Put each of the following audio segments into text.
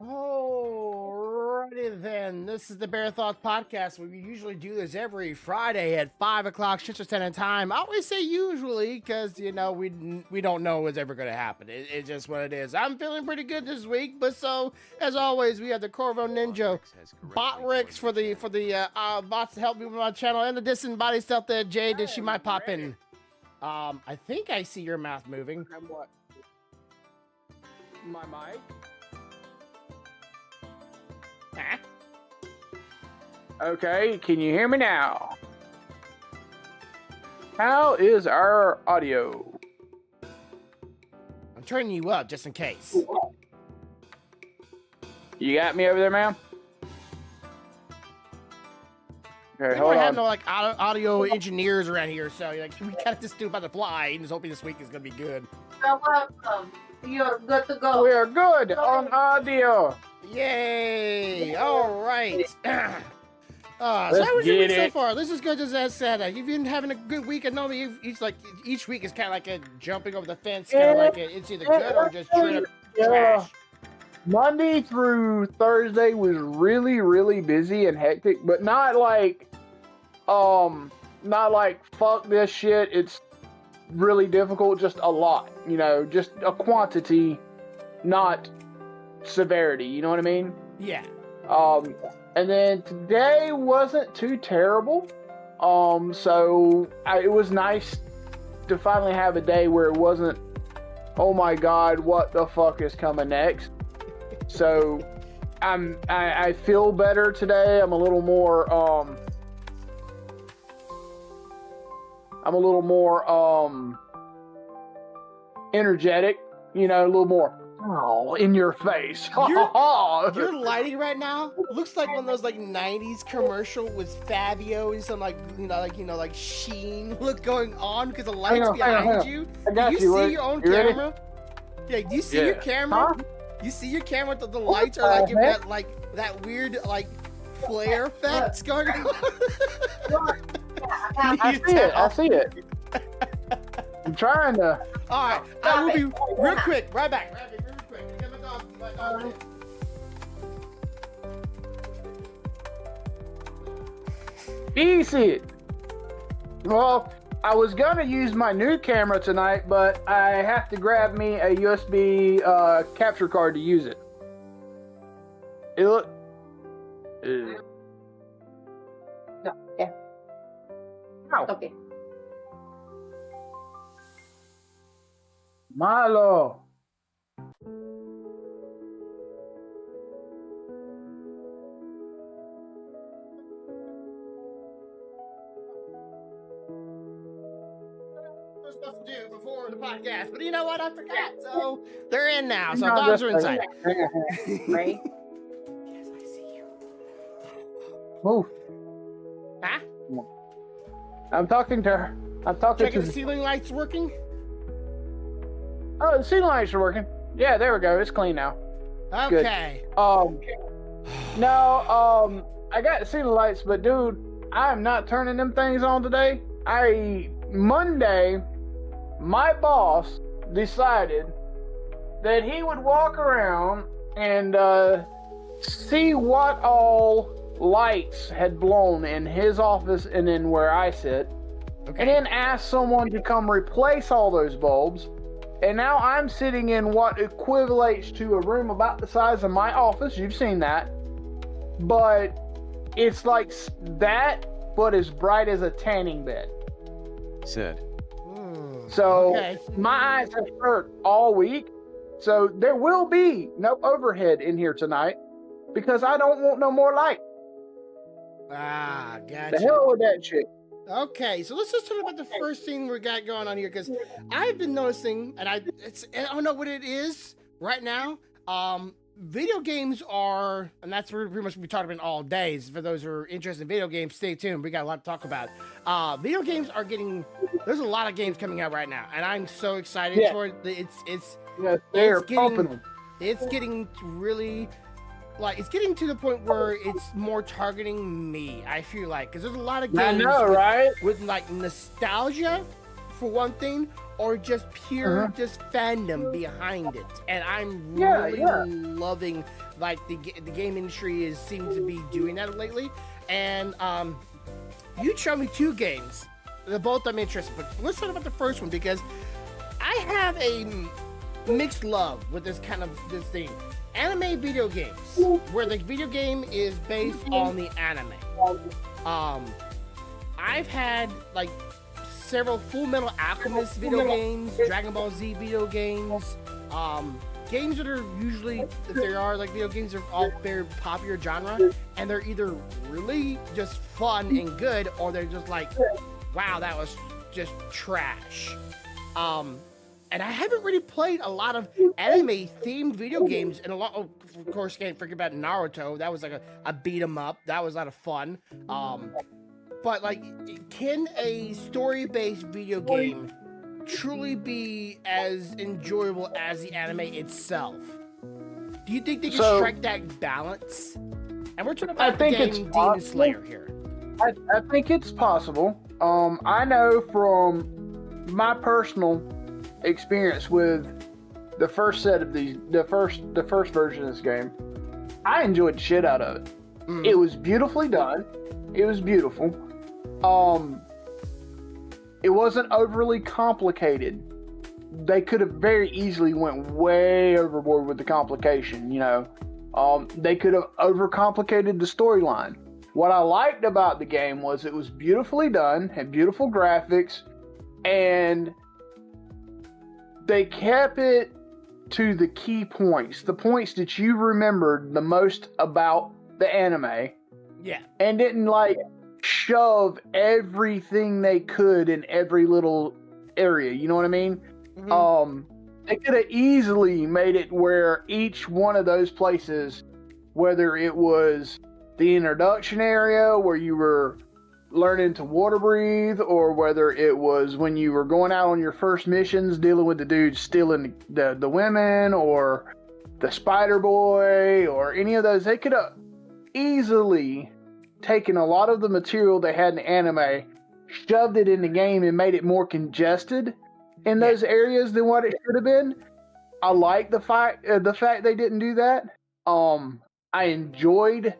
Alrighty then. This is the Bear Thoughts Podcast. We usually do this every Friday at 5 o'clock Central Standard Time. I always say usually because, we don't know what's ever going to happen. It's just what it is. I'm feeling pretty good this week, but so, as always, we have the Corvo Ninja Bot Rex for the bots to help me with my channel, and the disembodied stuff that Jade that she might pop in. I think I see your mouth moving. And what? My mic? Huh? Okay, can you hear me now? How is our audio? I'm turning you up just in case. You got me over there, ma'am? Okay, We hold don't have on. no audio engineers around here, so we gotta just do it by the fly and just hoping this week is gonna be good. You're welcome. You're good to go. We are good on audio. Yay! All right. So how was your get week so it. far? This is good as I said. You've been having a good week. I know each week is kind of like a jumping over the fence. Kind of like it's either good or just straight up trash. Monday through Thursday was really, really busy and hectic, but not like fuck this shit. It's really difficult, just a lot, just a quantity, not severity, you know what I mean? Yeah. And then today wasn't too terrible. So it was nice to finally have a day where it wasn't, oh my god, what the fuck is coming next? So I feel better today. I'm a little more energetic, a little more in your face. Your lighting right now looks like one of those 90s commercial with Fabio and some like sheen look going on because the lights behind you. I got Do you see your own camera? Yeah, do you see your camera? Huh? You see your camera? The lights are giving that weird flare effects going on. I see it. I'm trying to. All right, I will be real quick. Right back. Real quick. Get my dog. Easy. Well, I was gonna use my new camera tonight, but I have to grab me a USB capture card to use it. No, yeah. Ow. Okay. Milo. We're supposed to do before the podcast, but you know what? I forgot. So they're in now. So dogs are inside. Right? Yes, I see you. Move. Huh? I'm talking to her. I'm talking Checking to the ceiling lights working. Oh, the ceiling lights are working. Yeah, there we go. It's clean now. Okay. No, I got the ceiling lights, but dude, I am not turning them things on today. Monday, my boss decided that he would walk around and see what all lights had blown in his office and in where I sit, and then ask someone to come replace all those bulbs. And now I'm sitting in what equivalates to a room about the size of my office. You've seen that. But it's like that, but as bright as a tanning bed. Said. So Okay. my eyes have hurt all week. So there will be no overhead in here tonight because I don't want no more light. Ah, The gotcha. hell with that shit. Okay, so let's just talk about the first thing we got going on here, because I've been noticing, and I don't know what it is right now. Video games are, and that's what pretty much we talked about all days. For those who are interested in video games, stay tuned. We got a lot to talk about. Video games are there's a lot of games coming out right now, and I'm so excited for it. It's They're getting- pumping them. It's getting really, it's getting to the point where it's more targeting me, I feel like. Because there's a lot of games I know, right? with nostalgia for one thing, or just pure just fandom behind it. And I'm Yeah, really yeah. loving like the game industry seems to be doing that lately. And you showed me 2 games. They're both I'm interested, but let's talk about the first one because I have a mixed love with this thing. Anime video games, where the video game is based on the anime. I've had like several Full Metal Alchemist video games, Dragon Ball Z video games, games that are usually, if there are like video games, are all very popular genre, and they're either really just fun and good, or they're just like, wow, that was just trash. And I haven't really played a lot of anime-themed video games, and of course, can't forget about Naruto. That was like a beat 'em up. That was a lot of fun. But like, can a story-based video game truly be as enjoyable as the anime itself? Do you think they can strike that balance? And we're talking about the game Demon Slayer here. I think it's possible. I know from my personal experience with the first set of the first version of this game, I enjoyed the shit out of it. It was beautifully done. It was beautiful. It wasn't overly complicated. They could have very easily went way overboard with the complication, you know. They could have overcomplicated the storyline. What I liked about the game was it was beautifully done, had beautiful graphics, and they kept it to the key points, the points that you remembered the most about the anime. Yeah. And didn't like shove everything they could in every little area, you know what I mean? They could have easily made it where each one of those places, whether it was the introduction area where you were learning to water breathe, or whether it was when you were going out on your first missions dealing with the dudes stealing the women, or the spider boy, or any of those, they could have easily taken a lot of the material they had in the anime, shoved it in the game, and made it more congested in those areas than what it should have been. I like the fact they didn't do that. I enjoyed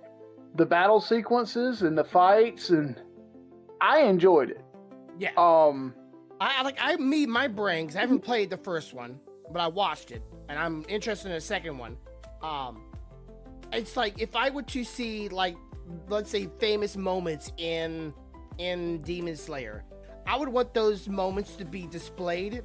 the battle sequences and the fights, and I enjoyed it. Yeah. My brain, because I haven't played the first one, but I watched it, and I'm interested in the second one. It's like if I were to see, like, let's say famous moments in Demon Slayer, I would want those moments to be displayed,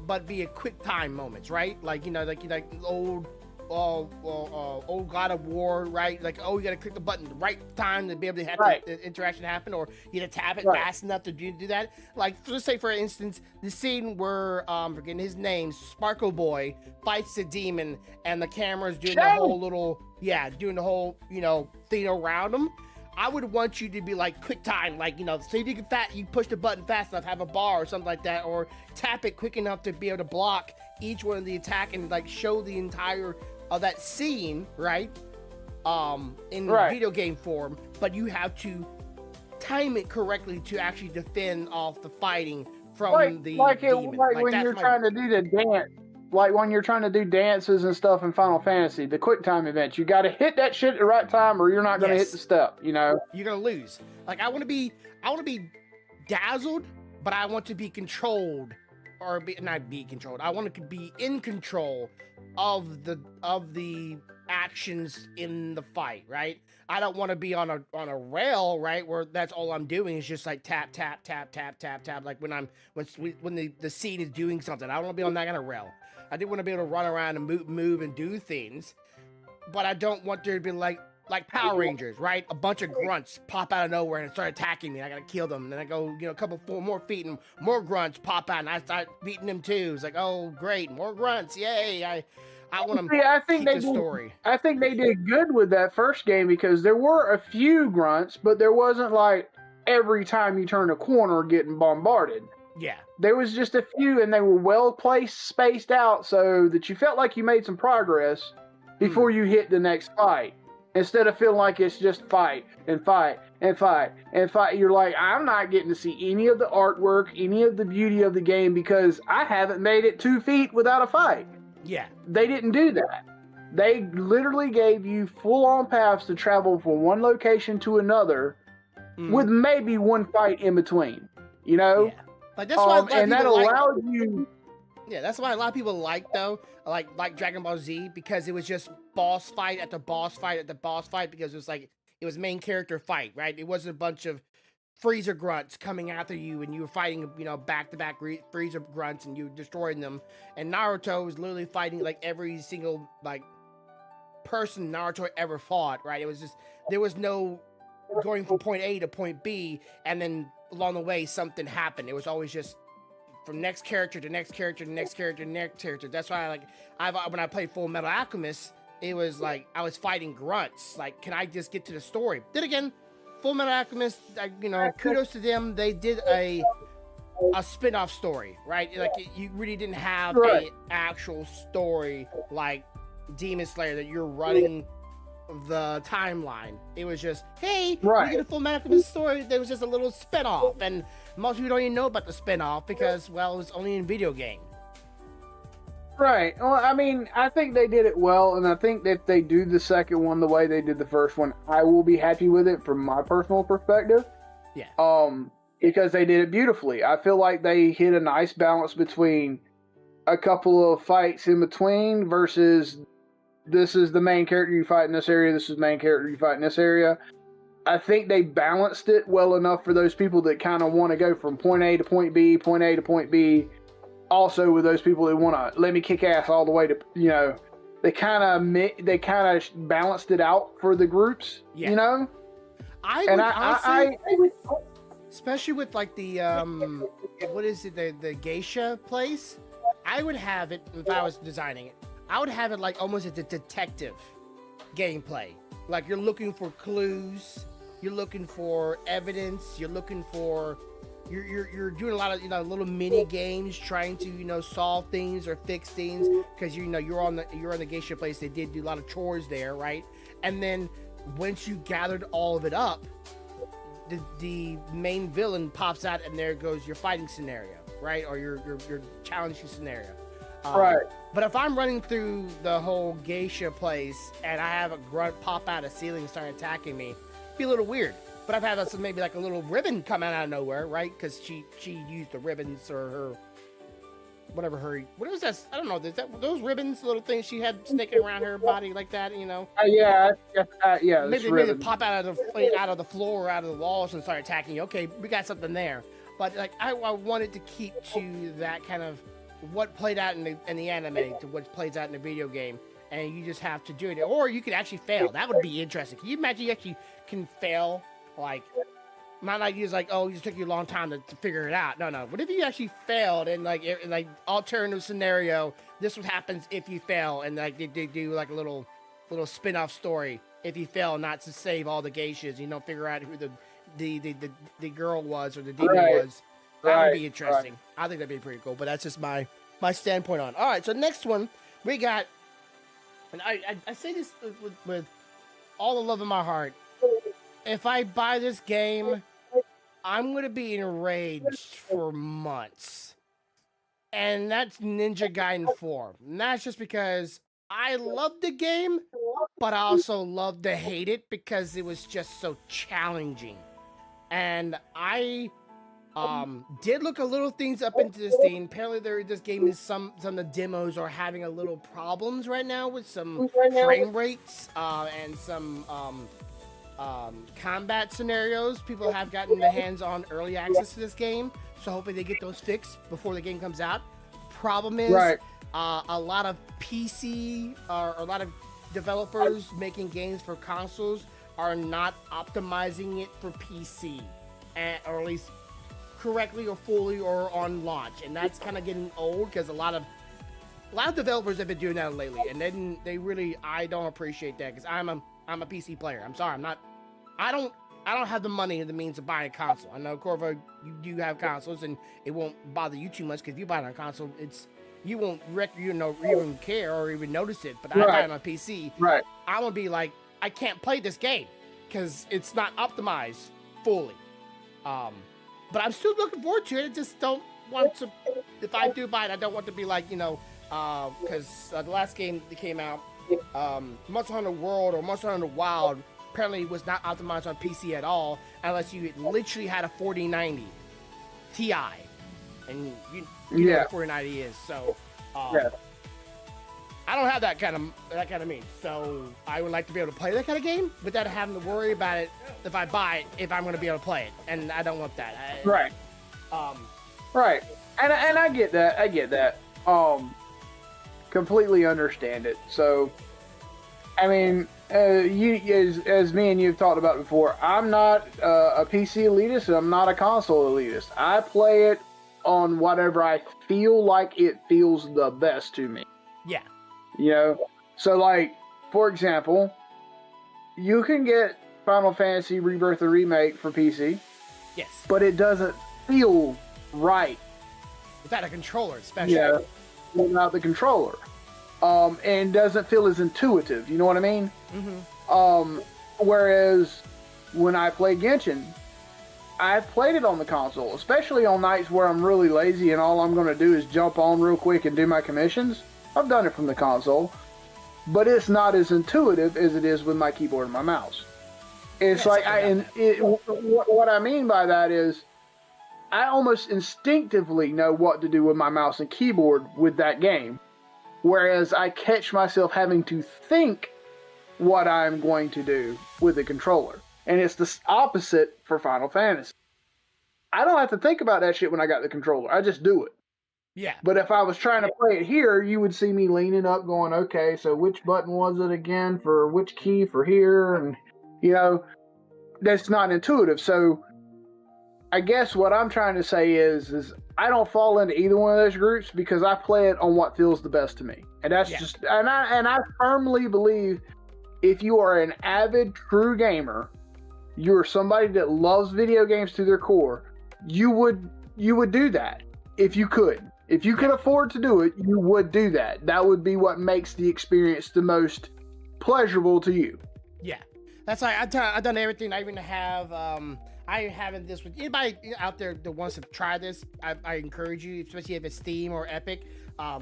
but be a quick time moments, right? Like, you know, like old God of War, right? Like, oh, you gotta click the button the right time to be able to have the interaction happen, or you gotta tap it fast enough to do that. Like, let's say for instance, the scene where forgetting his name, Sparkle Boy fights the demon, and the camera's doing the whole you know, thing around him. I would want you to be like quick time, like, you know, so if you push the button fast enough, have a bar or something like that, or tap it quick enough to be able to block each one of the attack and like show the entire of that scene, right? In video game form, but you have to time it correctly to actually defend off the fighting from the demon. When you're trying to do the dance. Like when you're trying to do dances and stuff in Final Fantasy, the quick time events, you got to hit that shit at the right time, or you're not going to hit the step. You know, you're gonna lose. Like I want to be dazzled, but I want to be controlled, or not be controlled. I want to be in control of the actions in the fight. Right. I don't want to be on a rail, right, where that's all I'm doing is just like tap tap tap tap tap tap. Like when the scene is doing something, I don't want to be on that kind of rail. I do want to be able to run around and move and do things, but I don't want there to be like Power Rangers, right? A bunch of grunts pop out of nowhere and start attacking me. I gotta kill them. And then I go, you know, a couple more feet and more grunts pop out and I start beating them too. It's like, oh great, more grunts, yay! I want to keep the story. I think they did good with that first game because there were a few grunts, but there wasn't like every time you turn a corner getting bombarded. Yeah. There was just a few, and they were well placed, spaced out, so that you felt like you made some progress before you hit the next fight. instead of feeling like it's just fight and fight and fight and fight. You're like, I'm not getting to see any of the artwork, any of the beauty of the game because I haven't made it 2 feet without a fight. Yeah. They didn't do that. They literally gave you full-on paths to travel from one location to another with maybe one fight in between, you know? Yeah. Like, that's why and that allowed you... Yeah, that's why a lot of people like Dragon Ball Z, because it was just boss fight after boss fight after boss fight, because it was main character fight, right? It wasn't a bunch of freezer grunts coming after you and you were fighting, you know, back-to-back freezer grunts and you destroying them. And Naruto was literally fighting like every single like person Naruto ever fought, right? It was just, there was no going from point A to point B and then along the way something happened. It was always just from next character to next character to next character to next character. That's why when I played Full Metal Alchemist, it was like I was fighting grunts. Like, can I just get to the story? Then again, Full Metal Alchemist, you know, kudos to them. They did a spin-off story, right? Like, you really didn't have a actual story like Demon Slayer that you're running the timeline. It was just, hey, we get a Full Metal Alchemist story. There was just a little spin-off, and most people don't even know about the spin-off because, well, it was only in video game. Right. Well, I mean, I think they did it well, and I think that if they do the second one the way they did the first one, I will be happy with it from my personal perspective. Yeah. Because they did it beautifully. I feel like they hit a nice balance between a couple of fights in between versus this is the main character you fight in this area, this is the main character you fight in this area. I think they balanced it well enough for those people that kind of want to go from point A to point B, point A to point B. Also with those people that want to let me kick ass all the way to, you know, they kind of balanced it out for the groups, you know? I would especially with like the, what is it, the geisha place? I would have it, if I was designing it, I would have it like almost a detective gameplay. Like, you're looking for clues, you're looking for evidence, you're looking for, you're doing a lot of, you know, little mini games trying to, you know, solve things or fix things, because, you know, you're on the geisha place. They did do a lot of chores there, right? And then once you gathered all of it up, the main villain pops out, and there goes your fighting scenario, right? Or your challenging scenario. Right. But if I'm running through the whole geisha place and I have a grunt pop out of the ceiling and start attacking me, it'd be a little weird. But I've had maybe like a little ribbon come out of nowhere, right? Because she used the ribbons, or her, whatever her, what was that? I don't know. Is that those ribbons, little things she had snaking around her body like that, you know? Yeah. Maybe they pop out of the floor or out of the walls and start attacking you. Okay, we got something there. But like I wanted to keep to that kind of what played out in the anime to what plays out in the video game, and you just have to do it. Or you could actually fail. That would be interesting. Can you imagine you actually can fail? Like, not like you just like, oh, it just took you a long time to figure it out. No. What if you actually failed, and like alternative scenario, this what happens if you fail, and like they do like a little spin-off story if you fail, not to save all the geishas, you don't figure out who the girl was or the demon was. That would be interesting. I think that'd be pretty cool, but that's just my standpoint on. All right, so next one we got, and I say this with all the love in my heart. If I buy this game, I'm gonna be enraged for months, and that's Ninja Gaiden 4. And that's just because I love the game, but I also love to hate it because it was just so challenging. And I did look a little things up into this thing. Apparently this game is some of the demos are having a little problems right now with some frame rates and some combat scenarios. People have gotten their hands on early access to this game, so hopefully they get those fixed before the game comes out. Problem is, a lot of PC or a lot of developers making games for consoles are not optimizing it for PC, or at least correctly or fully or on launch, and that's kind of getting old because a lot of developers have been doing that lately, and they really, I don't appreciate that because I'm a PC player. I'm sorry, I don't have the money and the means of buying a console. I know, Corvo, you do have consoles, and it won't bother you too much because if you buy it on a console, you won't even care or even notice it. But I buy it on a PC. Right. I'm gonna be like, I can't play this game because it's not optimized fully. But I'm still looking forward to it. I just don't want to. If I do buy it, I don't want to be like, because the last game that came out, Monster Hunter World or Monster Hunter Wild apparently was not optimized on PC at all, unless you literally had a 4090 Ti, and you know what 4090 is. So, I don't have that kind of means. So I would like to be able to play that kind of game without having to worry about it if I buy it, if I'm going to be able to play it, and I don't want that. Right. Right. And I get that. Completely understand it. So, I mean, you as me and you've talked about before, I'm not a PC elitist, and I'm not a console elitist. I play it on whatever I feel like it feels the best to me. Yeah. So like, for example, you can get Final Fantasy Rebirth and Remake for PC. Yes. But it doesn't feel right. Without a controller, especially. Yeah. Without the controller. And doesn't feel as intuitive. You know what I mean? Mm-hmm. Whereas when I play Genshin, I've played it on the console, especially on nights where I'm really lazy and all I'm going to do is jump on real quick and do my commissions. I've done it from the console, but it's not as intuitive as it is with my keyboard and my mouse. It's like, what I mean by that is, I almost instinctively know what to do with my mouse and keyboard with that game, whereas I catch myself having to think what I'm going to do with the controller. And it's the opposite for Final Fantasy. I don't have to think about that shit when I got the controller. I just do it. Yeah. But if I was trying to play it here, you would see me leaning up going, okay, so which button was it again for which key for here? And, that's not intuitive. So I guess what I'm trying to say is I don't fall into either one of those groups because I play it on what feels the best to me. And that's just, and I firmly believe if you are an avid, true gamer, you're somebody that loves video games to their core, you would do that if you could. If you could afford to do it, you would do that. That would be what makes the experience the most pleasurable to you. Yeah, that's why I've done everything. I even have I haven't this with anybody out there that wants to try this. I encourage you, especially if it's Steam or Epic.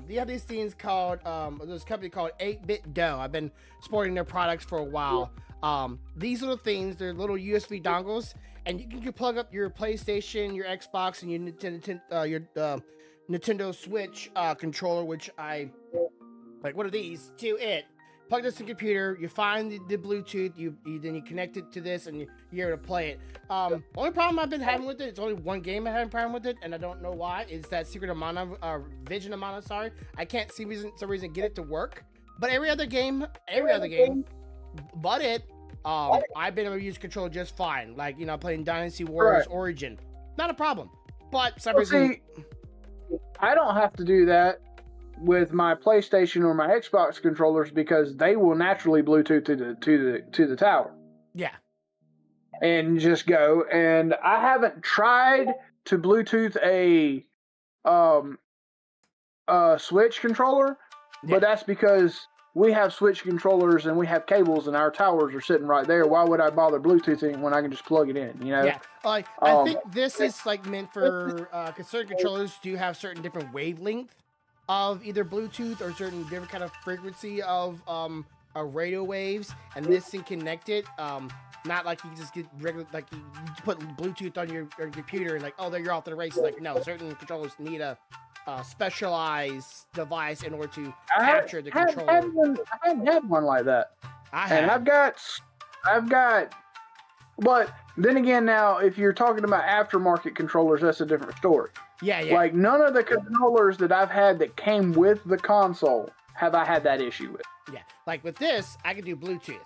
They have these things called there's a company called 8-Bit Dough. I've been supporting their products for a while. These little things, they're little USB dongles, and you can plug up your PlayStation, your Xbox, and your Nintendo Switch controller, which I like. What are these? To it. Plug this in your computer. You find the Bluetooth. Then you connect it to this, and you're able to play it. Only problem I've been having with it. It's only one game I'm having a problem with it, and I don't know why. Is that Secret of Mana, Vision of Mana? Sorry, I can't see some reason get it to work. But every other game, but it. I've been able to use controller just fine. Like playing Dynasty Warriors Origin, not a problem. But some reason. I don't have to do that with my PlayStation or my Xbox controllers because they will naturally Bluetooth to the tower. Yeah. And just go. And I haven't tried to Bluetooth a Switch controller, but that's because we have Switch controllers and we have cables and our towers are sitting right there. Why would I bother Bluetoothing when I can just plug it in? Yeah. Like I think this is like meant for because certain controllers do have certain different wavelength of either Bluetooth or certain different kind of frequency of radio waves, and this thing connected. Not like you just get regular, like you put Bluetooth on your computer and like, oh, there you're off to the races. Like, no, certain controllers need a specialized device in order to capture the controller. I haven't had one like that. I've got, but then again, now if you're talking about aftermarket controllers, that's a different story. Yeah. Like none of the controllers that I've had that came with the console have I had that issue with. Yeah, like with this, I can do Bluetooth,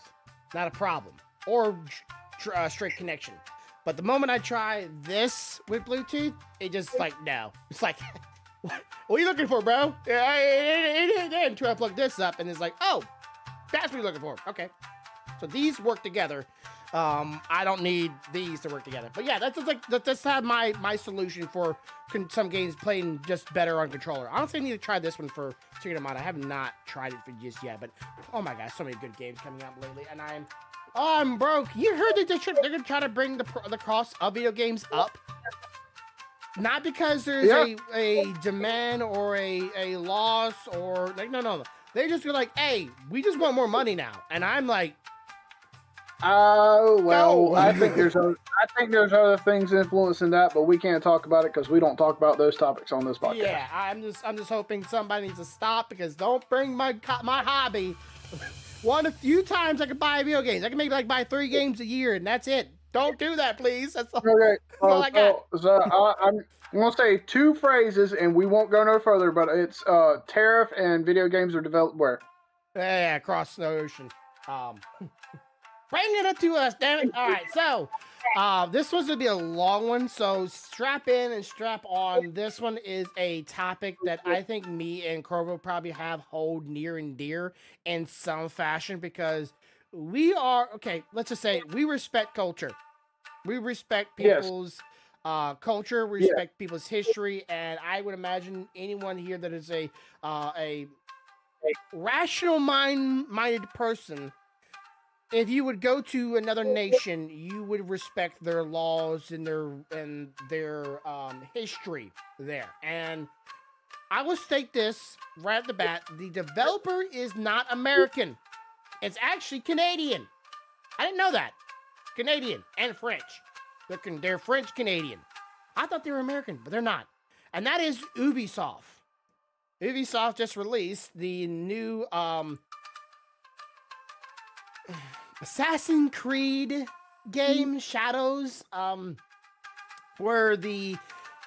not a problem, or straight connection. But the moment I try this with Bluetooth, it just like no, it's like. What are you looking for, bro? Until I plug this up, and it's like, oh, that's what you're looking for. Okay. So these work together. I don't need these to work together. But yeah, that's how my solution for some games playing just better on controller. Honestly, I need to try this one for Secret of Mana. I have not tried it for just yet, but oh my gosh, so many good games coming out lately, and I'm broke. You heard that they're gonna try to bring the cost of video games up. Not because there's a demand or a loss or like no. They just go like, hey, we just want more money now, and I'm like, oh well, no. I think there's other things influencing that, but we can't talk about it because we don't talk about those topics on this podcast. Yeah, I'm just hoping somebody needs to stop because don't bring my hobby. A few times I can buy video games. I can maybe like buy 3 games a year, and that's it. Don't do that, please. That's all, okay. that's all I got. I'm going to say 2 phrases, and we won't go no further, but it's tariff and video games are developed where? Yeah, across the ocean. Bring it up to us, damn it. All right, so this one's going to be a long one, so strap in and strap on. This one is a topic that I think me and Corvo probably hold near and dear in some fashion because we are, okay, let's just say we respect culture. We respect people's culture, we respect people's history, and I would imagine anyone here that is a rational minded person, if you would go to another nation, you would respect their laws and their history there. And I will state this right at the bat: the developer is not American; it's actually Canadian. I didn't know that. Canadian and French. They're French Canadian. I thought they were American, but they're not. And that is Ubisoft. Ubisoft just released the new Assassin's Creed game, Shadows, where the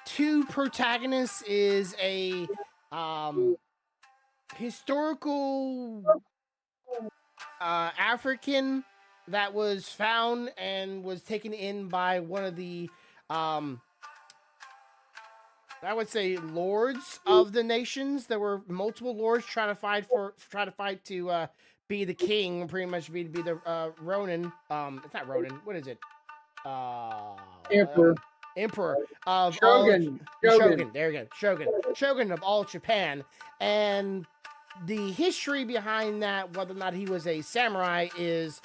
2 protagonists is a historical African that was found and was taken in by one of the I would say lords of the nations. There were multiple lords trying to fight to be the king, pretty much be the Ronin. It's not Ronin. What is it? Emperor. Emperor of Shogun. Shogun. There you go. Shogun of all Japan. And the history behind that, whether or not he was a samurai, is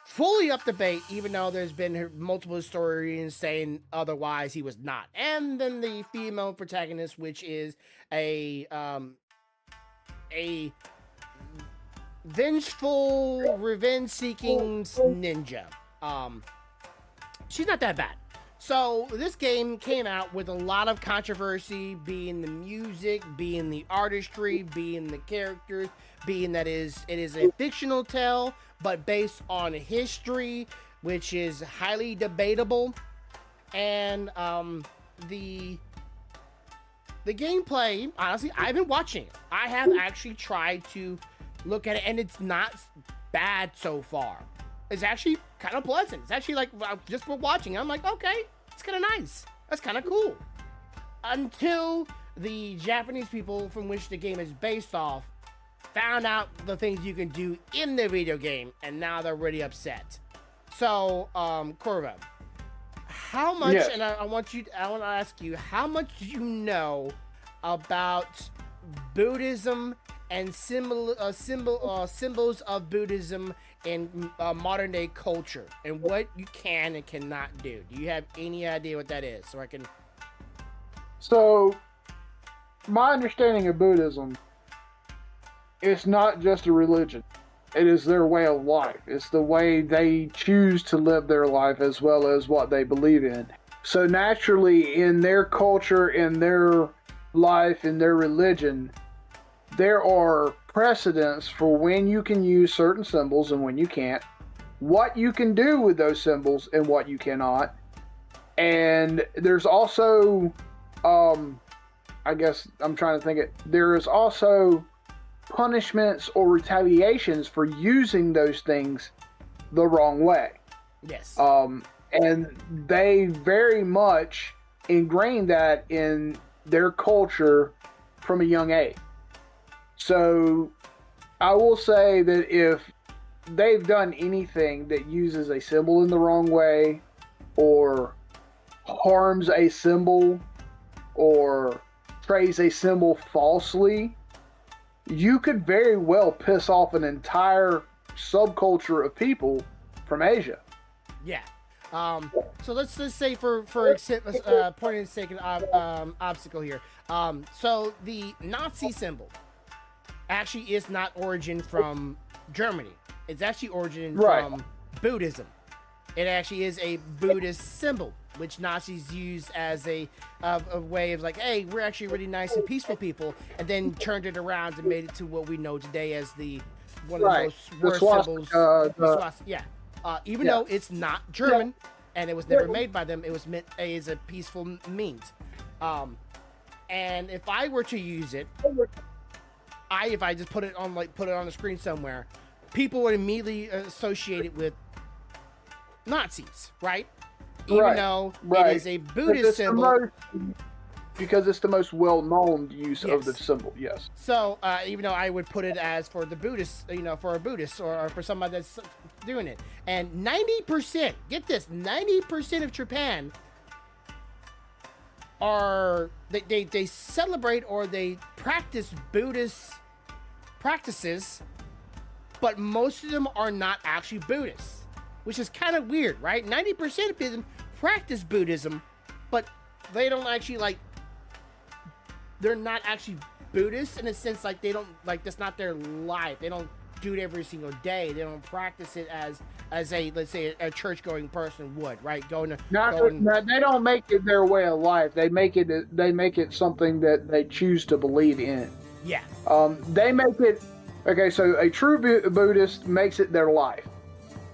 fully up to debate, even though there's been multiple historians saying otherwise he was not. And then the female protagonist, which is a vengeful, revenge-seeking ninja. She's not that bad. So this game came out with a lot of controversy, being the music, being the artistry, being the characters, being that it is a fictional tale, but based on history, which is highly debatable. And the gameplay, honestly, I've been watching it. I have actually tried to look at it, and it's not bad so far. It's actually kind of pleasant. It's actually like, just for watching, I'm like, okay, it's kind of nice. That's kind of cool. Until the Japanese people from which the game is based off found out the things you can do in the video game, and now they're really upset. So, Corvo, how much, Yes. and I want to ask you, how much do you know about Buddhism and symbols of Buddhism in modern day culture, and what you can and cannot do? Do you have any idea what that is? So, my understanding of Buddhism, it's not just a religion. It is their way of life. It's the way they choose to live their life as well as what they believe in. So naturally, in their culture, in their life, in their religion, there are precedents for when you can use certain symbols and when you can't, what you can do with those symbols and what you cannot. And there's also, I guess I'm trying to think it, there is also punishments or retaliations for using those things the wrong way. Yes. And they very much ingrain that in their culture from a young age. So I will say that if they've done anything that uses a symbol in the wrong way or harms a symbol or portrays a symbol falsely, you could very well piss off an entire subculture of people from Asia. Yeah. So let's just say for point and sake obstacle here. So the Nazi symbol actually is not origin from Germany. It's actually origin from Buddhism. It actually is a Buddhist symbol, which Nazis used as a way of like, hey, we're actually really nice and peaceful people, and then turned it around and made it to what we know today as one of the most worst symbols. Even though it's not German and it was never made by them, it was meant as a peaceful means. And if I were to use it, if I just put it on the screen somewhere, people would immediately associate it with Nazis, right? Even though it is a Buddhist symbol. Because it's the most well-known use of the symbol, yes. So, even though I would put it as for the Buddhists, for a Buddhist or for somebody that's doing it. And 90%, get this, 90% of Japan they celebrate or they practice Buddhist practices, but most of them are not actually Buddhists, which is kind of weird, right? 90% of them practice Buddhism, but they don't actually they're not actually Buddhists in a sense, like they don't, that's not their life. They don't do it every single day. They don't practice it as a, let's say, a church-going person would, right? They don't make it their way of life. They make it something that they choose to believe in. Yeah. They make it, okay, so a true Buddhist makes it their life.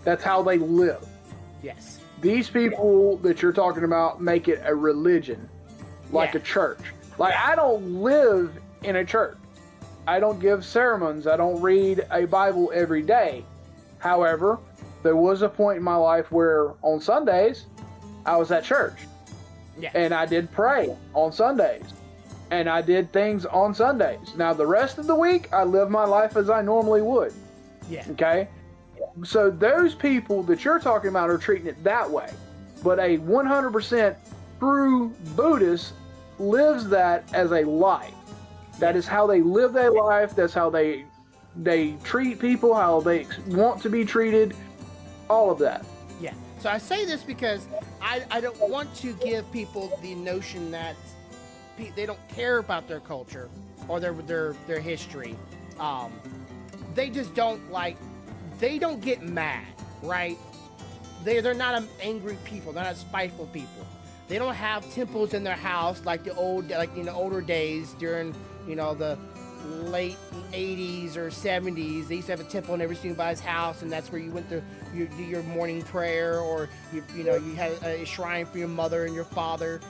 That's how they live. Yes. These people that you're talking about make it a religion, like a church. I don't live in a church. I don't give sermons. I don't read a Bible every day. However, there was a point in my life where on Sundays, I was at church. Yeah. And I did pray on Sundays. And I did things on Sundays. Now, the rest of the week, I live my life as I normally would. Yeah. Okay? So those people that you're talking about are treating it that way. But a 100% true Buddhist lives that as a life. That is how they live their life. That's how they treat people, how they want to be treated, all of that. Yeah. So I say this because I don't want to give people the notion that they don't care about their culture or their history. They just don't they don't get mad, right? They're not angry people. They're not spiteful people. They don't have temples in their house like the older days during, the late 80s or 70s. They used to have a temple in every single house, and that's where you went to do your morning prayer, or you had a shrine for your mother and your father.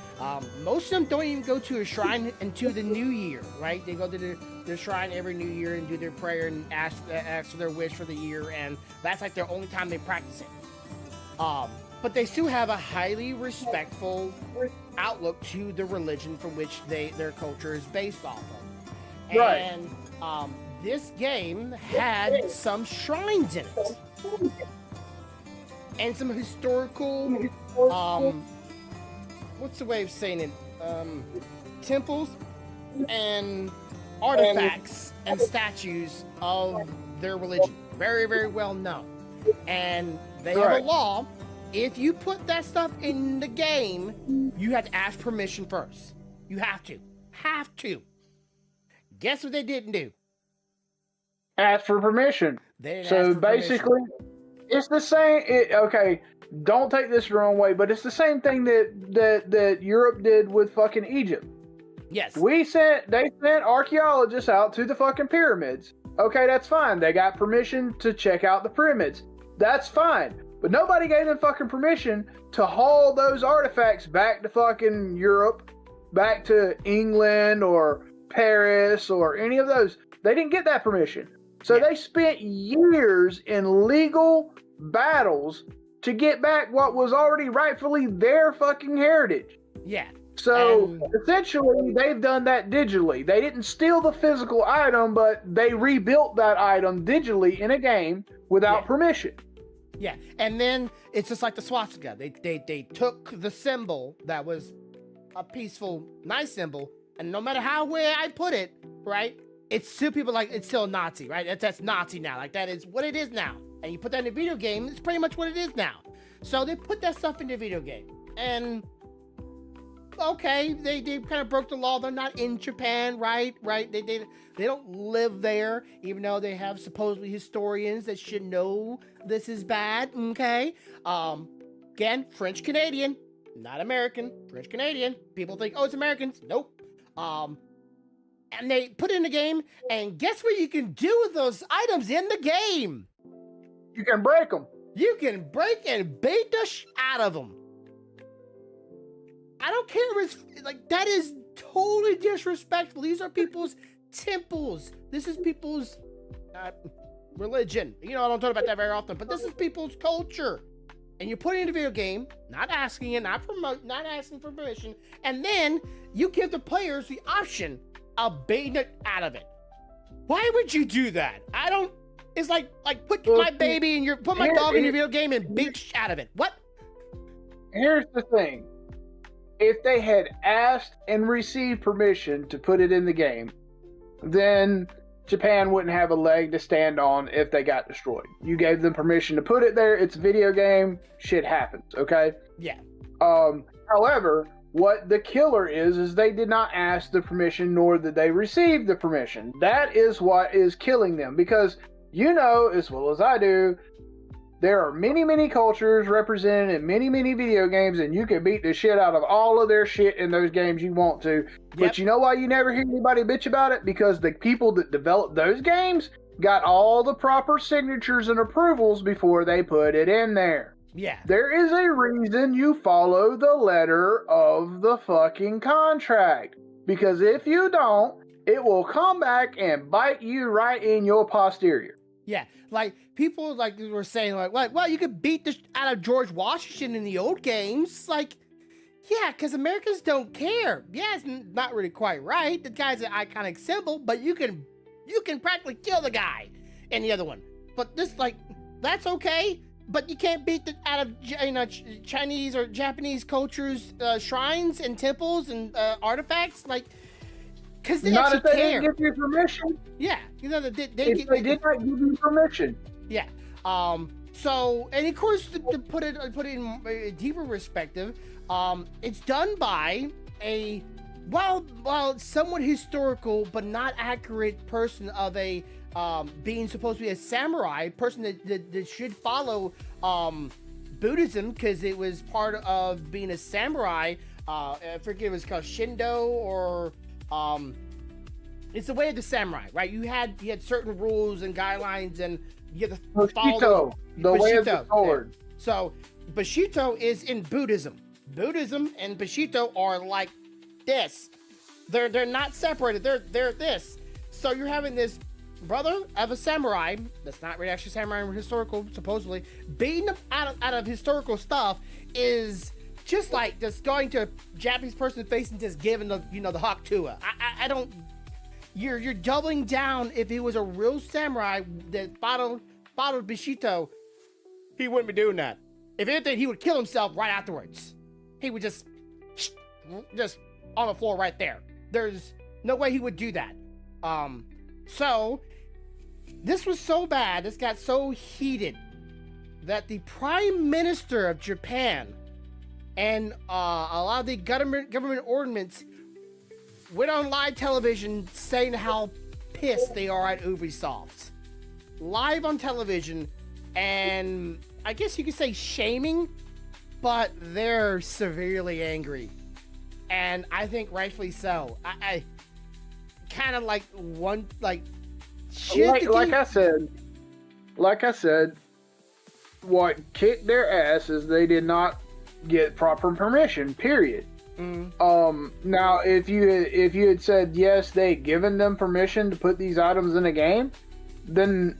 Most of them don't even go to a shrine until the new year, right? They go to their shrine every new year and do their prayer and ask for their wish for the year, and that's their only time they practice it. But they still have a highly respectful outlook to the religion from which their culture is based off of. Right. And this game had some shrines in it. And some historical, what's the way of saying it? Temples and artifacts and statues of their religion. Very, very well known. And they have a law. If you put that stuff in the game, you have to ask permission first. You have to. Have to. Guess what they didn't do? Ask for permission. They didn't so ask for basically, it's the same. Okay, don't take this the wrong way, but it's the same thing that Europe did with fucking Egypt. Yes. They sent archaeologists out to the fucking pyramids. Okay, that's fine. They got permission to check out the pyramids. That's fine. But nobody gave them fucking permission to haul those artifacts back to fucking Europe, back to England or Paris or any of those. They didn't get that permission. So they spent years in legal battles to get back what was already rightfully their fucking heritage. Yeah. So essentially, they've done that digitally. They didn't steal the physical item, but they rebuilt that item digitally in a game without permission. Yeah, and then it's just like the swastika. They took the symbol that was a peaceful, nice symbol, and no matter how way I put it, right, it's still people like it's still Nazi, right? That's Nazi now. Like that is what it is now. And you put that in a video game, it's pretty much what it is now. So they put that stuff in the video game, and okay, they kind of broke the law. They're not in Japan, right? They don't live there, even though they have supposedly historians that should know this is bad. Okay, again, French Canadian, not American. French Canadian. People think, oh, it's Americans. Nope. And they put it in the game, and guess what you can do with those items in the game? You can break them. You can break and beat the out of them. I don't care if it's like that is totally disrespectful. These are people's temples. This is people's religion. You know, I don't talk about that very often, but this is people's culture. And you put it in a video game, not asking it, not asking for permission, and then you give the players the option of baiting it out of it. Why would you do that? I don't. It's like put my baby in your put my dog in your video game and beat the out of it. What? Here's the thing. If they had asked and received permission to put it in the game, then Japan wouldn't have a leg to stand on if they got destroyed. You gave them permission to put it there. It's a video game. Shit happens, okay? Yeah. However, what the killer is they did not ask the permission, nor did they receive the permission. That is what is killing them, because you know as well as I do, there are many, many cultures represented in many, many video games, and you can beat the shit out of all of their shit in those games you want to. But you know why you never hear anybody bitch about it? Because the people that developed those games got all the proper signatures and approvals before they put it in there. Yeah. There is a reason you follow the letter of the fucking contract. Because if you don't, it will come back and bite you right in your posterior. Yeah, like people like were saying like, well, you could beat the out of George Washington in the old games. Like, yeah, because Americans don't care. Yeah, it's not really quite right. The guy's an iconic symbol, but you can practically kill the guy in the other one. But this that's okay. But you can't beat the out of Chinese or Japanese cultures, shrines and temples and artifacts like. Because they not actually if they care. didn't give you permission. Yeah, you know they did not give you permission. Yeah. So, and of course, to put it in a deeper perspective, it's done by a somewhat historical but not accurate person of a being supposed to be a samurai person that should follow Buddhism because it was part of being a samurai. I forget it was called Shindo or. It's the way of the samurai, right? You had certain rules and guidelines, and you had to follow the way of the sword. Yeah. So Bushido is in Buddhism. Buddhism and Bushido are like this. They're not separated. They're this. So you're having this brother of a samurai that's not really actually samurai or historical, supposedly beating them out of historical stuff is. Just like just going to a Japanese person's face and just giving the the hakuto. I don't. You're doubling down. If he was a real samurai that followed Bushido, he wouldn't be doing that. If anything, he would kill himself right afterwards. He would just on the floor right there. There's no way he would do that. So this was so bad. This got so heated that the Prime Minister of Japan. And a lot of the government ordinance went on live television saying how pissed they are at Ubisoft. Live on television, and I guess you could say shaming, but they're severely angry. And I think rightfully so. I kind of like like I said, what kicked their ass is they did not get proper permission, period. Now if you had said yes, they given them permission to put these items in a game, then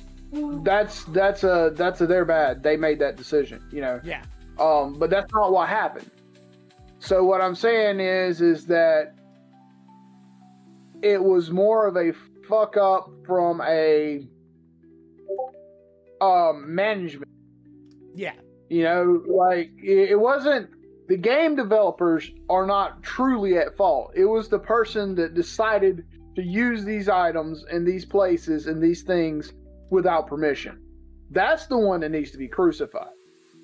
that's their bad. They made that decision, Yeah. But that's not what happened. So what I'm saying is that it was more of a fuck up from a management. Yeah. You know, like it wasn't the game developers are not truly at fault. It was the person that decided to use these items and these places and these things without permission. That's the one that needs to be crucified.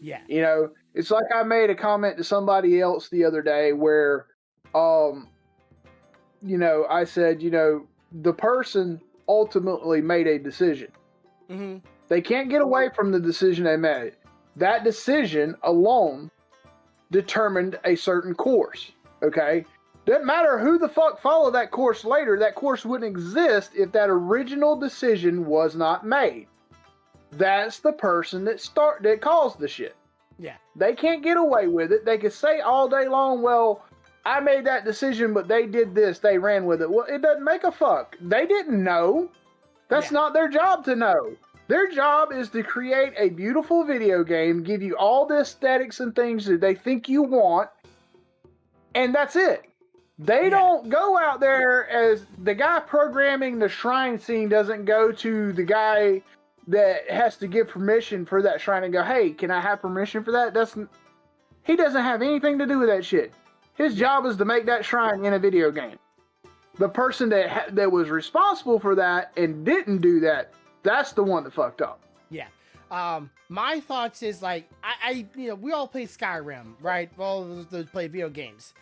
Yeah. You know, it's like I made a comment to somebody else the other day where, you know, I said, you know, the person ultimately made a decision. Mm-hmm. They can't get away from the decision they made. That decision alone determined a certain course. Okay? Doesn't matter who the fuck followed that course later, that course wouldn't exist if that original decision was not made. That's the person that caused the shit. Yeah. They can't get away with it. They can say all day long, well, I made that decision, but they did this, they ran with it. Well, it doesn't make a fuck. They didn't know. That's not their job to know. Their job is to create a beautiful video game, give you all the aesthetics and things that they think you want, and that's it. They don't go out there as the guy programming the shrine scene doesn't go to the guy that has to give permission for that shrine and go, hey, can I have permission for that? He doesn't have anything to do with that shit. His job is to make that shrine in a video game. The person that was responsible for that and didn't do that, that's the one that fucked up. Yeah. My thoughts is like, I you know, we all play Skyrim, right? All those play video games.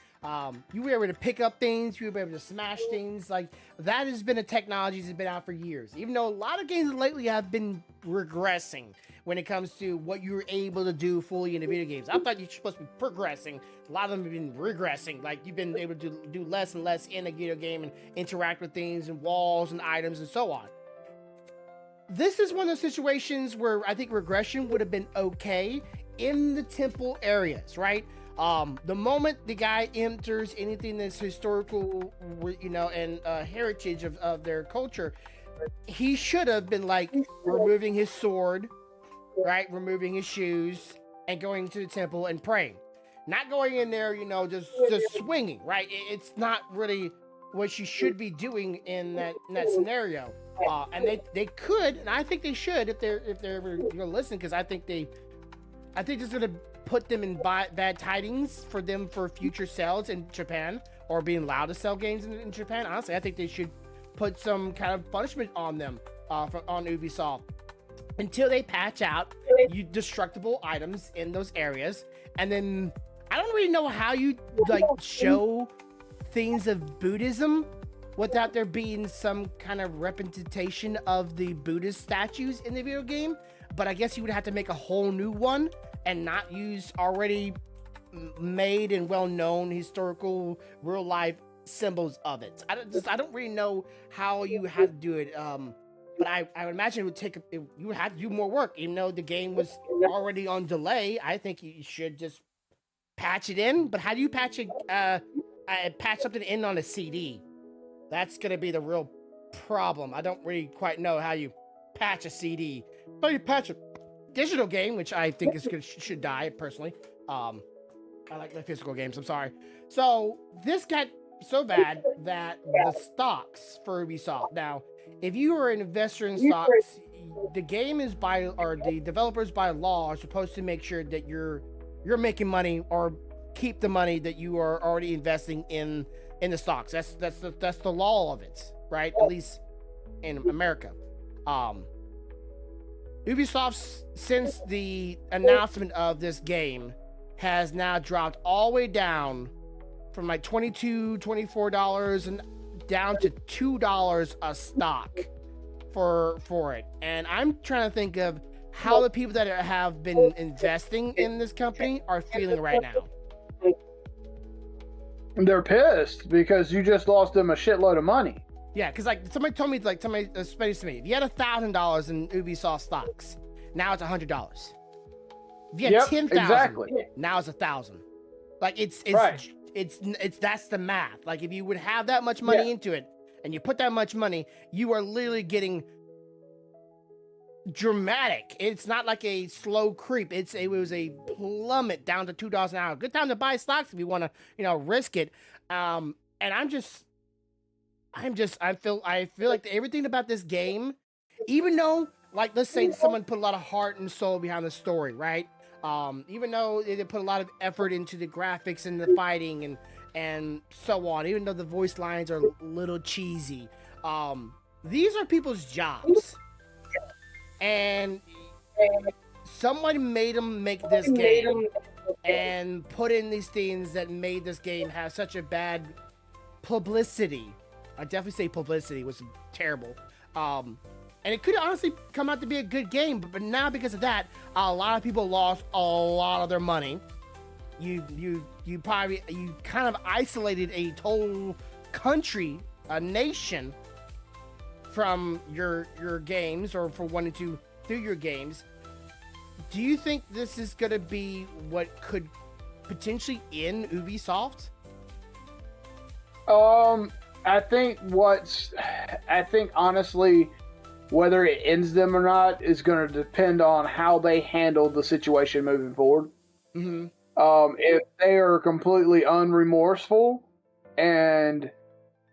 You were able to pick up things, you were able to smash things. Like, that has been a technology that's been out for years. Even though a lot of games lately have been regressing when it comes to what you were able to do fully in the video games. I thought you were supposed to be progressing. A lot of them have been regressing. Like, you've been able to do less and less in a video game and interact with things and walls and items and so on. This is one of those situations where I think regression would have been okay in the temple areas, right? The moment the guy enters anything that's historical, you know, and heritage of their culture, he should have been like removing his sword, right? Removing his shoes and going to the temple and praying. Not going in there, you know, just swinging, right? It's not really what you should be doing in that scenario. And they could, and I think they should if they're ever gonna listen, because I think this is gonna put them in bad tidings for them for future sales in Japan, or being allowed to sell games in Japan. Honestly, I think they should put some kind of punishment on them on Ubisoft until they patch out destructible items in those areas. And then I don't really know how you like show things of Buddhism without there being some kind of representation of the Buddhist statues in the video game. But I guess you would have to make a whole new one and not use already made and well-known historical real life symbols of it. I don't really know how you had to do it. But I would imagine you would have to do more work, even though the game was already on delay. I think you should just patch it in. But how do you patch something in on a CD? That's gonna be the real problem. I don't really quite know how you patch a CD. But you patch a digital game, which I think should die personally. I like the physical games. I'm sorry. So this got so bad that the stocks for Ubisoft. Now, if you are an investor in stocks, the game is the developers by law are supposed to make sure that you're making money or keep the money that you are already investing in the stocks. That's the law of it, right? At least in America. Ubisoft, since the announcement of this game, has now dropped all the way down from like $22, $24 and down to $2 a stock for it. And I'm trying to think of how the people that have been investing in this company are feeling right now. They're pissed because you just lost them a shitload of money. Yeah, because like somebody explained this to me. If you had $1,000 in Ubisoft stocks, now it's $100. If you had 10,000, exactly. Now it's 1,000. Like it's right. It's that's the math. Like if you would have that much money into it and you put that much money, you are literally getting dramatic. It's not like a slow creep. It was a plummet down to $2 an hour. Good time to buy stocks if you want to, risk it. And I feel like everything about this game, even though like let's say someone put a lot of heart and soul behind the story, right? Even though they put a lot of effort into the graphics and the fighting and so on, even though the voice lines are a little cheesy, these are people's jobs, and someone made them make this game and put in these things that made this game have such a bad publicity. I definitely say publicity was terrible. And it could honestly come out to be a good game, but now because of that, a lot of people lost a lot of their money. You kind of isolated a total country, a nation, from your games, or for wanting to do your games. Do you think this is gonna be what could potentially end Ubisoft? I think honestly, whether it ends them or not is going to depend on how they handle the situation moving forward. Mm-hmm. If they are completely unremorseful and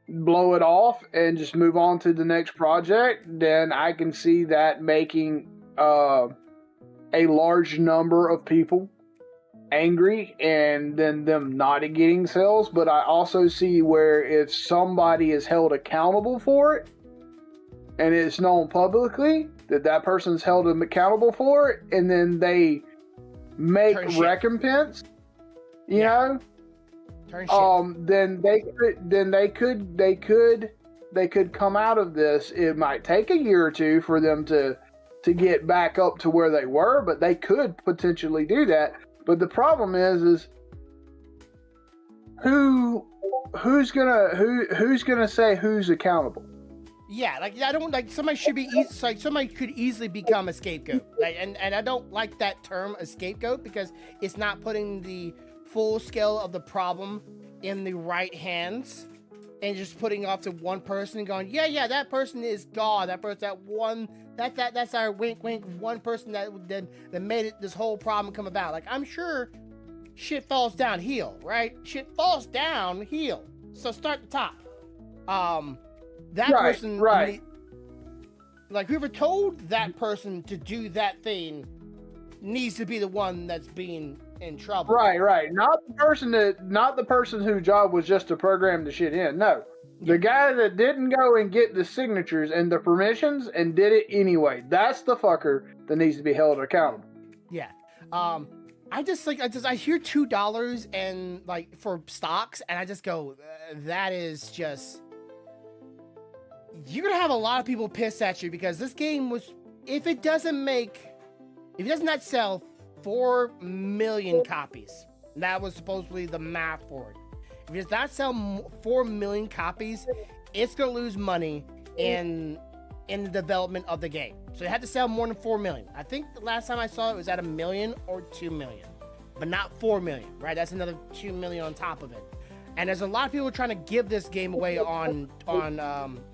blow it off and just move on to the next project, then I can see that making a large number of people angry and then them not getting sales. But I also see where if somebody is held accountable for it, and it's known publicly that person's held accountable for it, and then they make recompense, you know, then they could come out of this. It might take a year or two for them to get back up to where they were, but they could potentially do that. But the problem is who's gonna say who's accountable? Yeah, like I don't like somebody should be like somebody could easily become a scapegoat. Like, and I don't like that term, a scapegoat, because it's not putting the full scale of the problem in the right hands, and just putting off to one person and going, yeah, that person is God. That person, that's our wink, one person that made it this whole problem come about. Like, I'm sure shit falls downhill, right? Shit falls downhill. So start at the top. That person, right? Like, whoever told that person to do that thing needs to be the one that's being in trouble. Right. Not the person whose job was just to program the shit in. No, the guy that didn't go and get the signatures and the permissions and did it anyway. That's the fucker that needs to be held accountable. Yeah. I hear $2 and like for stocks, and I just go, that is just. You're gonna have a lot of people pissed at you, because this game was, if it does not sell 4 million copies, that was supposedly the math for it. If it does not sell 4 million copies, it's gonna lose money in the development of the game. So it had to sell more than 4 million. I think the last time I saw it was at 1 million or 2 million, but not 4 million, right? That's another 2 million on top of it. And there's a lot of people trying to give this game away on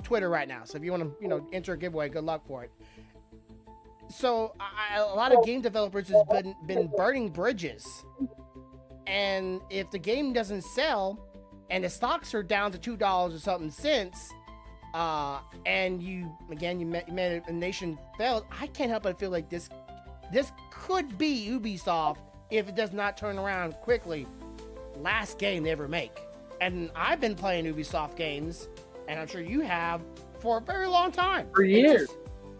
Twitter right now. So if you want to, enter a giveaway, good luck for it. So a lot of game developers has been burning bridges. And if the game doesn't sell, and the stocks are down to $2 or something cents, and you made a nation failed, I can't help but feel like this could be Ubisoft if it does not turn around quickly. Last game they ever make. And I've been playing Ubisoft games, and I'm sure you have, for a very long time. For years.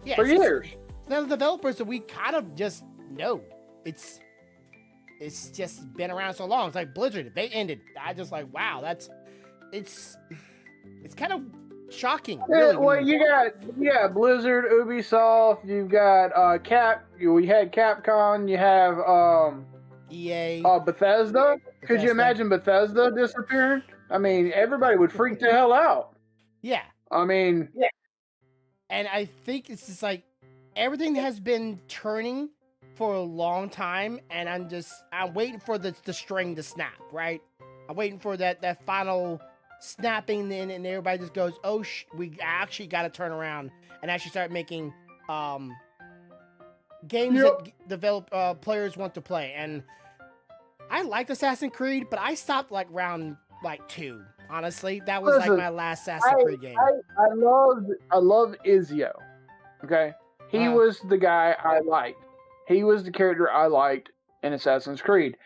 Years. Now the developers that we kind of just know, it's just been around so long. It's like Blizzard, they ended. I just like, wow, it's kind of shocking. Really. Well, you got Blizzard, Ubisoft, you've got we had Capcom, you have EA, Bethesda. Could you imagine Bethesda disappearing? I mean, everybody would freak the hell out. Yeah. I mean, yeah. And I think it's just like everything has been turning for a long time, and I'm waiting for the string to snap, right? I'm waiting for that final snapping, then, and everybody just goes, oh, we actually got to turn around and actually start making games that players want to play. And I liked Assassin's Creed, but I stopped like round 2. Honestly, that was like my last Assassin's Creed game. I love Ezio. Okay, He was the guy I liked. He was the character I liked in Assassin's Creed.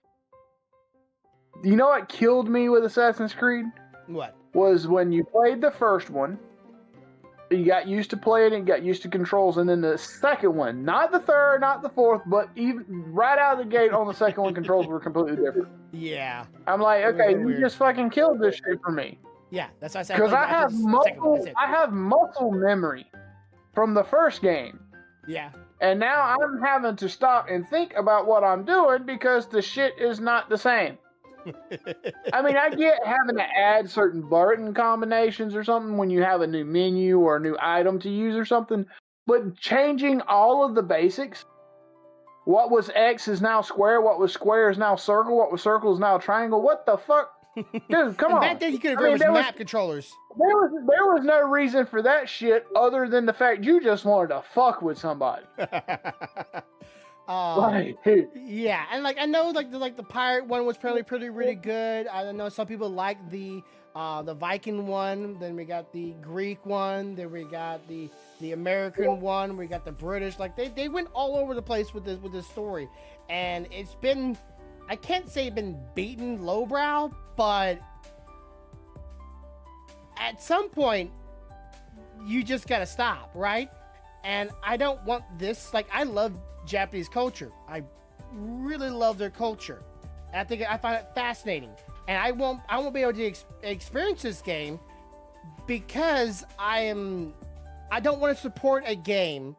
You know what killed me with Assassin's Creed? What? Was when you played the first one, you got used to playing it, got used to controls, and then the second one, not the third, not the fourth, but even right out of the gate on the second one, controls were completely different. Yeah. I'm like, okay, you weird. just fucking killed this shit for me. Yeah, that's why I said. Because I have muscle memory from the first game. Yeah. And now I'm having to stop and think about what I'm doing because the shit is not the same. I mean, I get having to add certain button combinations or something when you have a new menu or a new item to use or something, but changing all of the basics, what was X is now square, what was square is now circle, what was circle is now triangle, what the fuck? Dude, come on. Back then you could have map controllers. There was no reason for that shit other than the fact you just wanted to fuck with somebody. Yeah, and like I know like the pirate one was pretty really good. I know some people like the Viking one. Then we got the Greek one. Then we got the American one. We got the British. Like they went all over the place with this story, and it's been, I can't say it's been beaten lowbrow, but at some point you just gotta stop, right? And I don't want this. Like, I love Japanese culture. I really love their culture. I find it fascinating, and I won't be able to experience this game because I don't want to support a game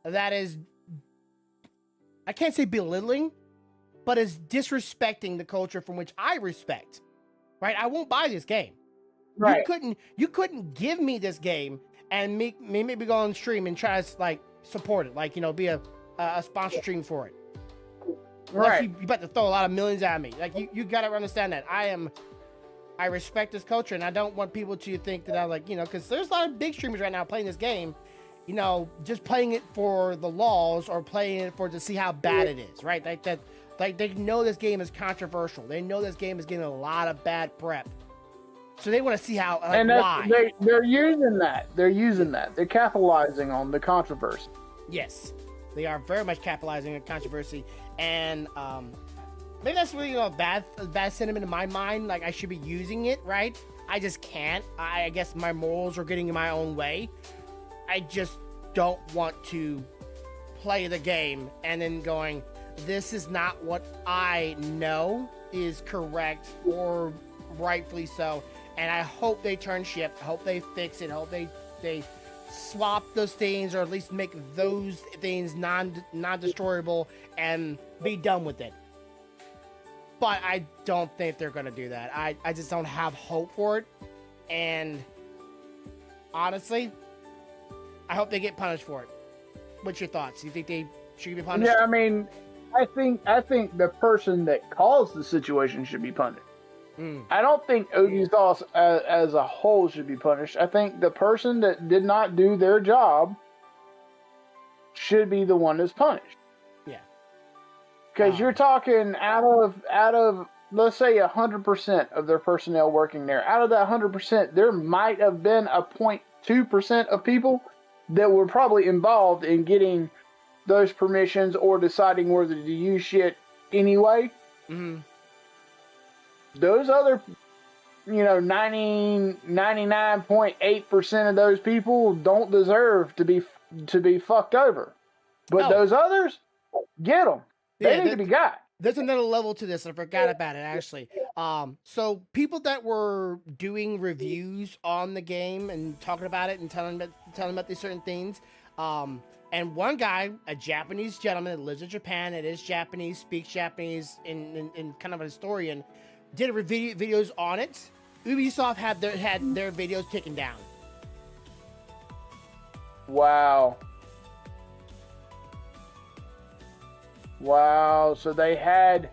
that is, I can't say belittling, but is disrespecting the culture from which I respect. Right? I won't buy this game. Right. You couldn't give me this game and make me go on stream and try to like support it, like, you know, be a sponsor stream for it. Right. You about to throw a lot of millions at me. Like, you gotta understand that I respect this culture, and I don't want people to think that I'm like, you know, because there's a lot of big streamers right now playing this game, you know, just playing it for the laws or playing it to see how bad it is, right? Like they know this game is controversial. They know this game is getting a lot of bad prep. So they want to see how, like, why. They're using that. They're capitalizing on the controversy. Yes, they are very much capitalizing on controversy, and maybe that's really, you know, bad sentiment in my mind. Like, I should be using it, right? I just can't. I guess my morals are getting in my own way. I just don't want to play the game and then going, this is not what I know is correct or rightfully so. And I hope they turn ship. I hope they fix it. I hope they swap those things, or at least make those things non-destroyable and be done with it. But I don't think they're going to do that. I just don't have hope for it. And honestly, I hope they get punished for it. What's your thoughts? You think they should be punished? Yeah, I mean, I think the person that caused the situation should be punished. I don't think Ubisoft as a whole should be punished. I think the person that did not do their job should be the one that's punished. Yeah. Because you're talking out of let's say 100% of their personnel working there. Out of that 100%, there might have been a 0.2% of people that were probably involved in getting those permissions or deciding whether to use shit anyway. Mm-hmm. Those other, 99.8% of those people don't deserve to be fucked over. But those others, get them. They need to be got. There's another level to this. I forgot about it, actually. So people that were doing reviews on the game and talking about it and telling about these certain things, and one guy, a Japanese gentleman that lives in Japan, that is Japanese, speaks Japanese, in kind of a historian, did videos on it. Ubisoft had their videos taken down. Wow. So they had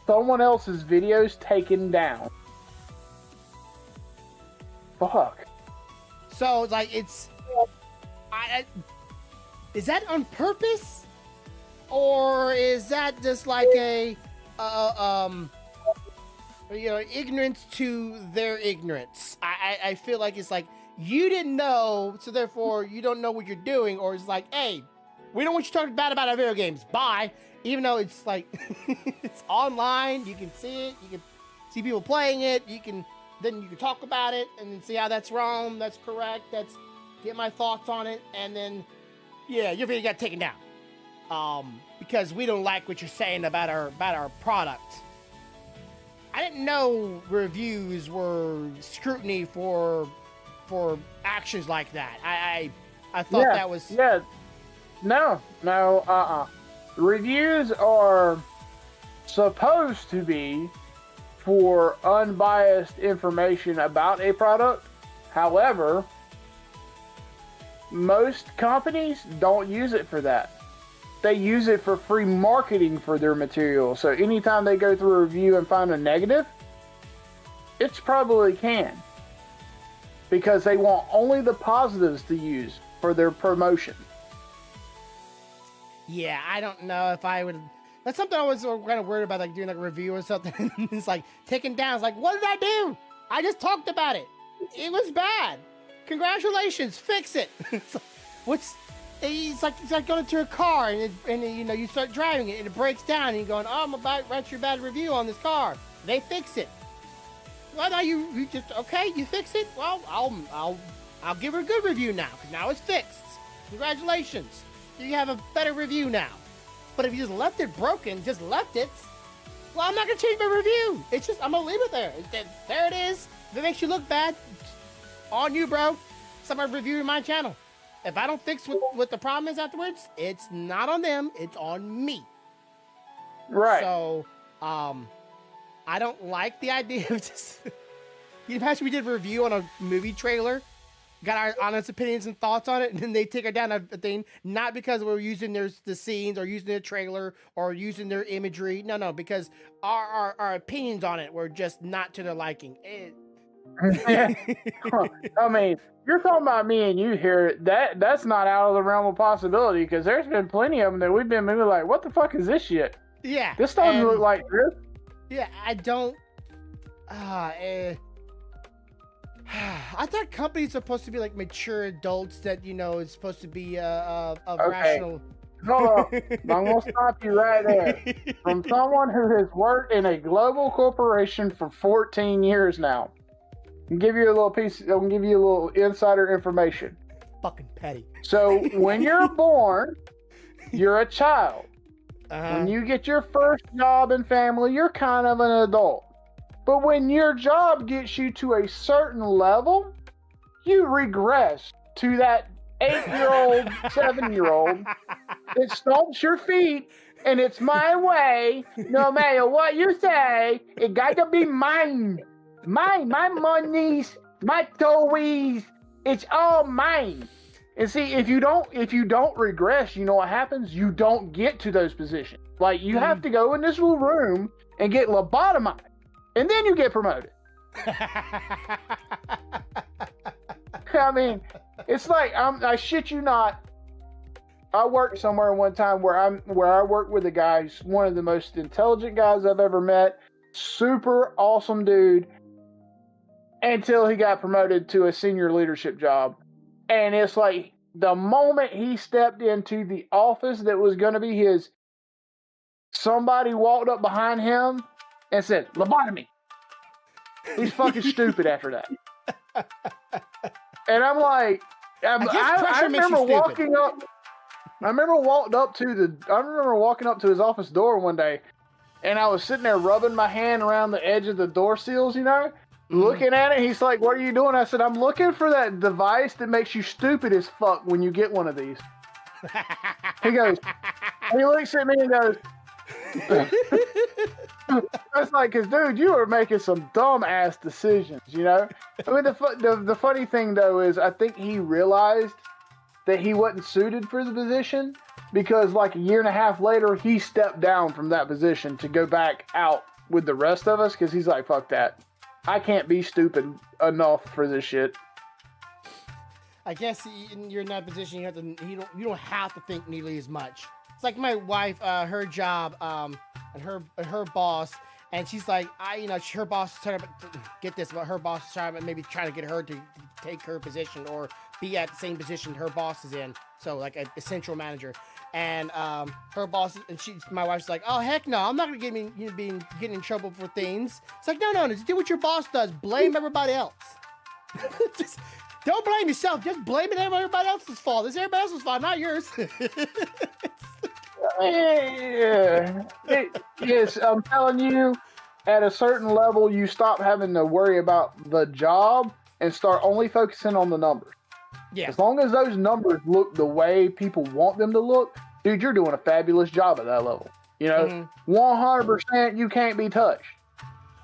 someone else's videos taken down. Fuck. So like it's, is that on purpose, or is that just like a ignorance to their ignorance? I feel like it's like you didn't know, so therefore you don't know what you're doing, or it's like, hey, we don't want you talking bad about our video games. Bye. Even though it's like it's online, you can see it, you can see people playing it, then you can talk about it and then see how that's wrong, that's correct, that's get my thoughts on it, and then yeah, your video got taken down. Because we don't like what you're saying about our product. I didn't know reviews were scrutiny for actions like that. I thought that was No. Reviews are supposed to be for unbiased information about a product. However, most companies don't use it for that. They use it for free marketing for their material. So anytime they go through a review and find a negative, it's probably canned. Because they want only the positives to use for their promotion. Yeah, I don't know if I would. That's something I was kind of worried about, like doing like a review or something. It's like taken down. It's like, what did I do? I just talked about it. It was bad. Congratulations, fix it. It's like going into a car and you start driving it and it breaks down and you're going, oh, I'm about to write your bad review on this car. They fix it. Well, now you just okay. You fix it. Well, I'll give her a good review now because now it's fixed. Congratulations. You have a better review now. But if you just left it broken, well, I'm not gonna change my review. It's just I'm gonna leave it there. There it is. If it makes you look bad, on you, bro. Somebody reviewing my channel. If I don't fix what the problem is afterwards, it's not on them. It's on me. Right. So, I don't like the idea of just. You imagine we did a review on a movie trailer, got our honest opinions and thoughts on it, and then they take it down a thing, not because we're using the scenes or using their trailer or using their imagery. No, because our opinions on it were just not to their liking. I mean, you're talking about me and you here. That's not out of the realm of possibility because there's been plenty of them that we've been maybe like, what the fuck is this shit? Yeah. This doesn't look like this. Yeah, I don't. I thought companies are supposed to be like mature adults that it's supposed to be a rational. No, I'm gonna stop you right there. From someone who has worked in a global corporation for 14 years now, I'll give you a little insider information. Fucking petty. So when you're born, you're a child. When you get your first job and family, you're kind of an adult. But when your job gets you to a certain level, you regress to that 8-year-old, 7-year-old that stomps your feet and it's my way, no matter what you say, it got to be mine. My monies, my toys, it's all mine. And see, if you don't regress, you know what happens? You don't get to those positions. Like you have to go in this little room and get lobotomized. And then you get promoted. I mean, it's like I shit you not. I worked somewhere one time where I worked with a guy who's one of the most intelligent guys I've ever met. Super awesome dude. Until he got promoted to a senior leadership job. And it's like the moment he stepped into the office that was going to be his, somebody walked up behind him and said, lobotomy. He's fucking stupid after that. And I'm like, I remember walking up. I remember walking up to his office door one day, and I was sitting there rubbing my hand around the edge of the door seals, looking at it. He's like, "What are you doing?" I said, "I'm looking for that device that makes you stupid as fuck when you get one of these." He looks at me and goes, "That's like, cause dude, you were making some dumb ass decisions, I mean, the funny thing though is, I think he realized that he wasn't suited for the position because like a year and a half later, he stepped down from that position to go back out with the rest of us because he's like, fuck that. I can't be stupid enough for this shit. I guess you're in that position. You don't have to think nearly as much. It's like my wife, her job, and her boss. And she's like, her boss is trying to get this, but her boss is trying to get her to take her position or be at the same position her boss is in. So like a central manager. And her boss, and my wife's like, oh heck no, I'm not gonna getting in trouble for things. It's like, no, just do what your boss does. Blame everybody else. Just don't blame yourself. Just blame it everybody else's fault. It's everybody else's fault, not yours. Yes, I'm telling you, at a certain level, you stop having to worry about the job and start only focusing on the numbers. Yeah. As long as those numbers look the way people want them to look, dude, you're doing a fabulous job at that level. 100% you can't be touched.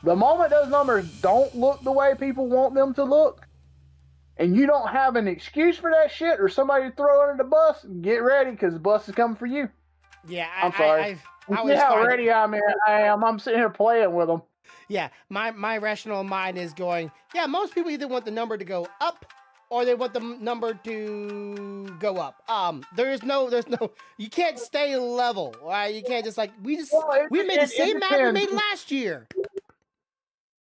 The moment those numbers don't look the way people want them to look, and you don't have an excuse for that shit or somebody to throw under the bus, get ready because the bus is coming for you. Yeah, I'm sorry. How ready I am. I'm sitting here playing with them. Yeah, my rational mind is going, yeah, most people either want the number to go up or they want the number to go up. There's no, you can't stay level, right? You can't just we made the same math we made last year.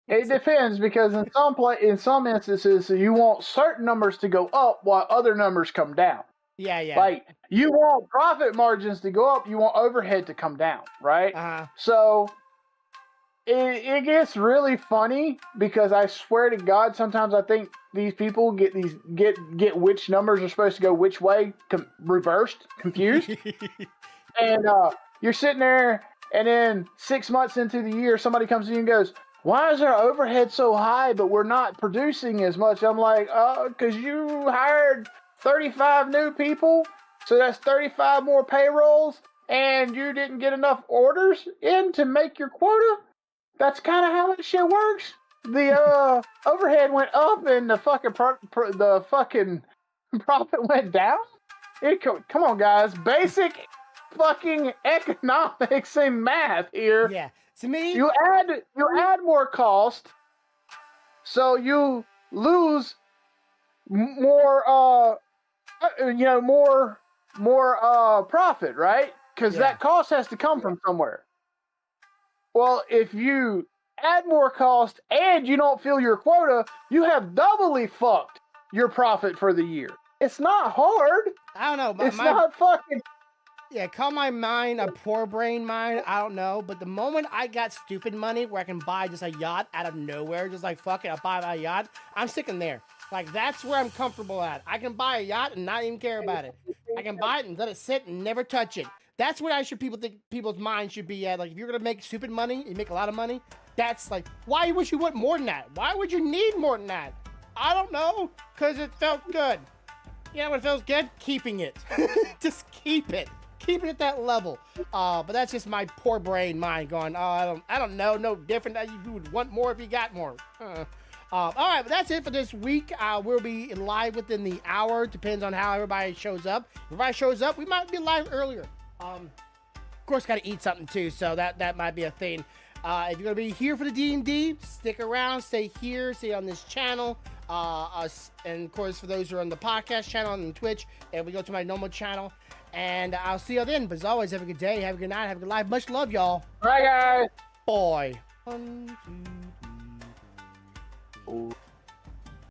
It depends because in some instances you want certain numbers to go up while other numbers come down. Yeah. Like you want profit margins to go up, you want overhead to come down, right? So it gets really funny because I swear to God, sometimes I think these people get which numbers are supposed to go which way, reversed, confused. And you're sitting there, and then 6 months into the year, somebody comes to you and goes, why is our overhead so high, but we're not producing as much? I'm like, because you hired 35 new people, so that's 35 more payrolls, and you didn't get enough orders in to make your quota? That's kind of how that shit works. The overhead went up and the fucking profit went down. Come on, guys. Basic fucking economics and math here. Yeah. To me, you add more cost, so you lose more. More profit, right? Because that cost has to come from somewhere. Well, if you add more cost and you don't fill your quota, you have doubly fucked your profit for the year. It's not hard. I don't know. It's not fucking... Yeah, call my mind a poor brain mind. I don't know. But the moment I got stupid money where I can buy just a yacht out of nowhere, just like, fuck it, I'll buy my yacht, I'm sticking there. Like, that's where I'm comfortable at. I can buy a yacht and not even care about it. I can buy it and let it sit and never touch it. That's what people think people's minds should be at. Like, if you're going to make stupid money, you make a lot of money, that's like, why would you want more than that? Why would you need more than that? I don't know, because it felt good. You know what feels good? Keeping it. Just keep it. Keep it at that level. But that's just my poor brain mind going, oh, I don't know, no different. You would want more if you got more. All right, but that's it for this week. We'll be live within the hour. Depends on how everybody shows up. If everybody shows up, we might be live earlier. Of course, got to eat something too, so that might be a thing. If you're gonna be here for the D&D, stick around, stay here, stay on this channel. And of course, for those who are on the podcast channel and Twitch, and we go to my normal channel. And I'll see you then. But as always, have a good day, have a good night, have a good life. Much love, y'all. Bye, guys. Boy. 1, 2, 3, 4.